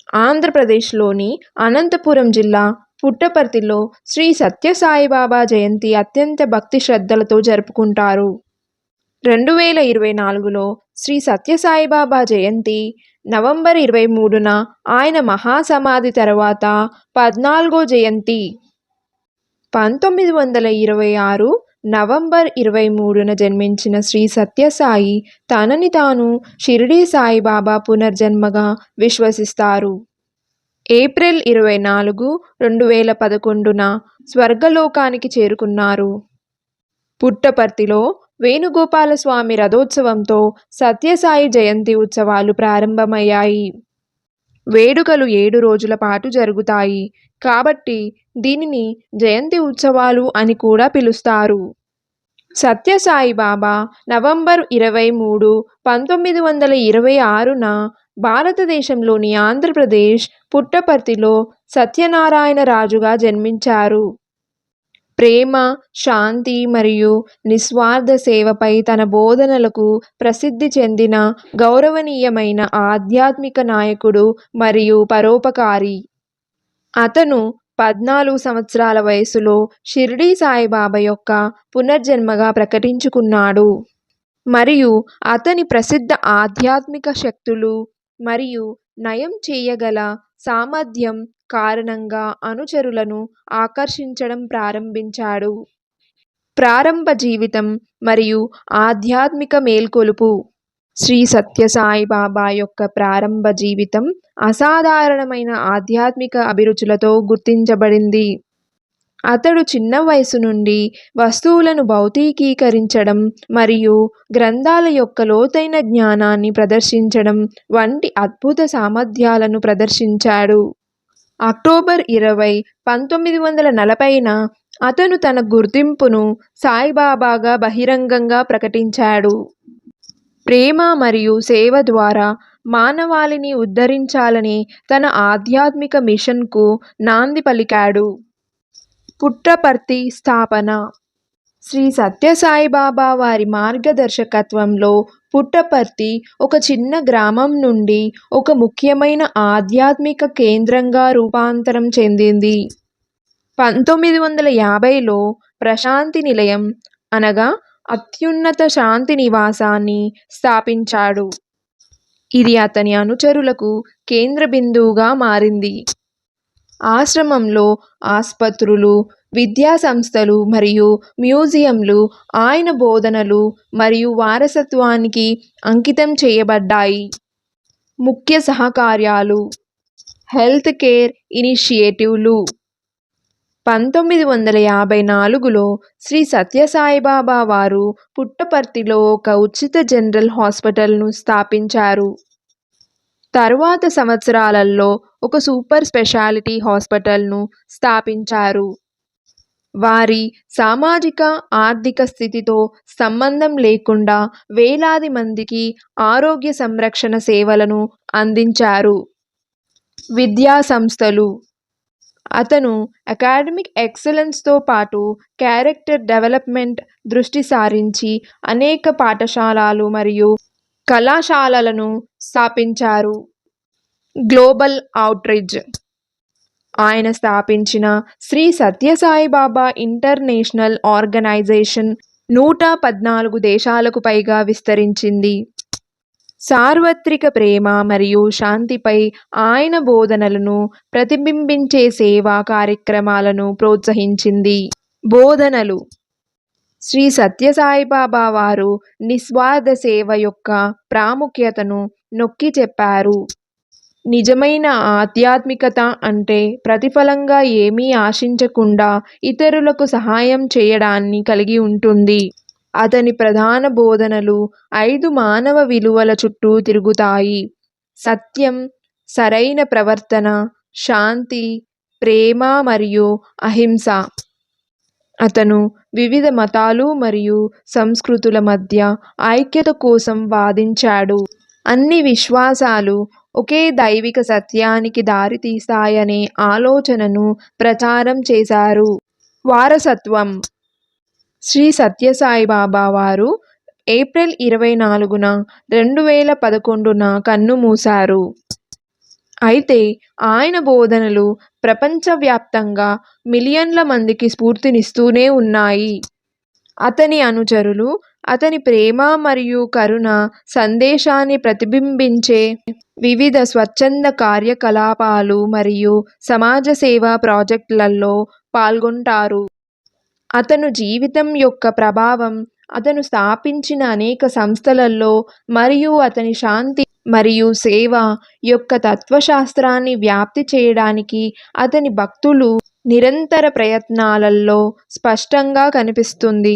ఆంధ్రప్రదేశ్లోని అనంతపురం జిల్లా పుట్టపర్తిలో శ్రీ సత్యసాయిబాబా జయంతి అత్యంత భక్తి శ్రద్ధలతో జరుపుకుంటారు. 2024లో శ్రీ సత్యసాయిబాబా జయంతి నవంబర్ 23న, ఆయన మహాసమాధి తర్వాత 14వ జయంతి. 1926 నవంబర్ 23న జన్మించిన శ్రీ సత్యసాయి తనని తాను షిరిడీ సాయిబాబా పునర్జన్మగా విశ్వసిస్తారు. ఏప్రిల్ 24, 2011న స్వర్గలోకానికి చేరుకున్నారు. పుట్టపర్తిలో వేణుగోపాలస్వామి రథోత్సవంతో సత్యసాయి జయంతి ఉత్సవాలు ప్రారంభమయ్యాయి. వేడుకలు 7 రోజుల పాటు జరుగుతాయి కాబట్టి దీనిని జయంతి ఉత్సవాలు అని కూడా పిలుస్తారు. సత్యసాయిబాబా నవంబర్ 23, 1926న భారతదేశంలోని ఆంధ్రప్రదేశ్ పుట్టపర్తిలో సత్యనారాయణ రాజుగా జన్మించారు. ప్రేమ, శాంతి మరియు నిస్వార్థ సేవపై తన బోధనలకు ప్రసిద్ధి చెందిన గౌరవనీయమైన ఆధ్యాత్మిక నాయకుడు మరియు పరోపకారి. అతను 14 సంవత్సరాల వయసులో షిరిడీ సాయిబాబా యొక్క పునర్జన్మగా ప్రకటించుకున్నాడు మరియు అతని ప్రసిద్ధ ఆధ్యాత్మిక శక్తులు మరియు నయం చేయగల సామర్థ్యం కారణంగా అనుచరులను ఆకర్షించడం ప్రారంభించాడు. ప్రారంభ జీవితం మరియు ఆధ్యాత్మిక మేల్కొలుపు. శ్రీ సత్యసాయిబాబా యొక్క ప్రారంభ జీవితం అసాధారణమైన ఆధ్యాత్మిక అభిరుచులతో గుర్తించబడింది. అతడు చిన్న వయసు నుండి వస్తువులను భౌతికీకరించడం మరియు గ్రంథాల యొక్క లోతైన జ్ఞానాన్ని ప్రదర్శించడం వంటి అద్భుత సామర్థ్యాలను ప్రదర్శించాడు. అక్టోబర్ 20, 1940న అతను తన గుర్తింపును సాయిబాబాగా బహిరంగంగా ప్రకటించాడు. ప్రేమ మరియు సేవ ద్వారా మానవాళిని ఉద్ధరించాలనే తన ఆధ్యాత్మిక మిషన్కు నాంది పలికాడు. పుట్టపర్తి స్థాపన. శ్రీ సత్యసాయిబాబా వారి మార్గదర్శకత్వంలో పుట్టపర్తి ఒక చిన్న గ్రామం నుండి ఒక ముఖ్యమైన ఆధ్యాత్మిక కేంద్రంగా రూపాంతరం చెందింది. 1950లో ప్రశాంతి నిలయం అనగా అత్యున్నత శాంతి నివాసాన్ని స్థాపించాడు. ఇది అతని అనుచరులకు కేంద్ర బిందువుగా మారింది. ఆశ్రమంలో ఆసుపత్రులు, విద్యా సంస్థలు మరియు మ్యూజియంలు ఆయన బోధనలు మరియు వారసత్వానికి అంకితం చేయబడ్డాయి. ముఖ్య సహకార్యాలు: హెల్త్ కేర్ ఇనిషియేటివ్లు. 1954లో శ్రీ సత్యసాయిబాబా వారు పుట్టపర్తిలో ఒక ఉచిత జనరల్ హాస్పిటల్ను స్థాపించారు. తరువాత సంవత్సరాలలో ఒక సూపర్ స్పెషాలిటీ హాస్పిటల్ను స్థాపించారు. వారి సామాజిక ఆర్థిక స్థితితో సంబంధం లేకుండా వేలాది మందికి ఆరోగ్య సంరక్షణ సేవలను అందించారు. విద్యా సంస్థలు. అతను అకాడమిక్ ఎక్సలెన్స్తో పాటు క్యారెక్టర్ డెవలప్మెంట్ దృష్టి సారించి అనేక పాఠశాలలు మరియు కళాశాలలను స్థాపించారు. Global outreach. ఆయన స్థాపించిన శ్రీ సత్యసాయిబాబా ఇంటర్నేషనల్ ఆర్గనైజేషన్ 114 దేశాలకు పైగా విస్తరించింది. సార్వత్రిక ప్రేమ మరియు శాంతిపై ఆయన బోధనలను ప్రతిబింబించే సేవా కార్యక్రమాలను ప్రోత్సహించింది. బోధనలు. శ్రీ సత్యసాయిబాబా వారు నిస్వార్థ సేవ యొక్క ప్రాముఖ్యతను నొక్కి చెప్పారు. నిజమైన ఆధ్యాత్మికత అంటే ప్రతిఫలంగా ఏమీ ఆశించకుండా ఇతరులకు సహాయం చేయడాన్ని కలిగి ఉంటుంది. అతని ప్రధాన బోధనలు 5 మానవ విలువల చుట్టూ తిరుగుతాయి: సత్యం, సరైన ప్రవర్తన, శాంతి, ప్రేమ మరియు అహింస. అతను వివిధ మతాలు మరియు సంస్కృతుల మధ్య ఐక్యత కోసం వాదించాడు. అన్ని విశ్వాసాలు ఒకే దైవిక సత్యానికి దారితీస్తాయనే ఆలోచనను ప్రచారం చేశారు. వారసత్వం. శ్రీ సత్యసాయిబాబా వారు ఏప్రిల్ 24, 2011న కన్నుమూశారు. అయితే ఆయన బోధనలు ప్రపంచవ్యాప్తంగా మిలియన్ల మందికి స్ఫూర్తినిస్తూనే ఉన్నాయి. అతని అనుచరులు అతని ప్రేమ మరియు కరుణ సందేశాన్ని ప్రతిబింబించే వివిధ స్వచ్ఛంద కార్యకలాపాలు మరియు సమాజ సేవా ప్రాజెక్టులలో పాల్గొంటారు. అతను జీవితం యొక్క ప్రభావం అతను స్థాపించిన అనేక సంస్థలలో మరియు అతని శాంతి మరియు సేవ యొక్క తత్వశాస్త్రాన్ని వ్యాప్తి చేయడానికి అతని భక్తులు నిరంతర ప్రయత్నాలలో స్పష్టంగా కనిపిస్తుంది.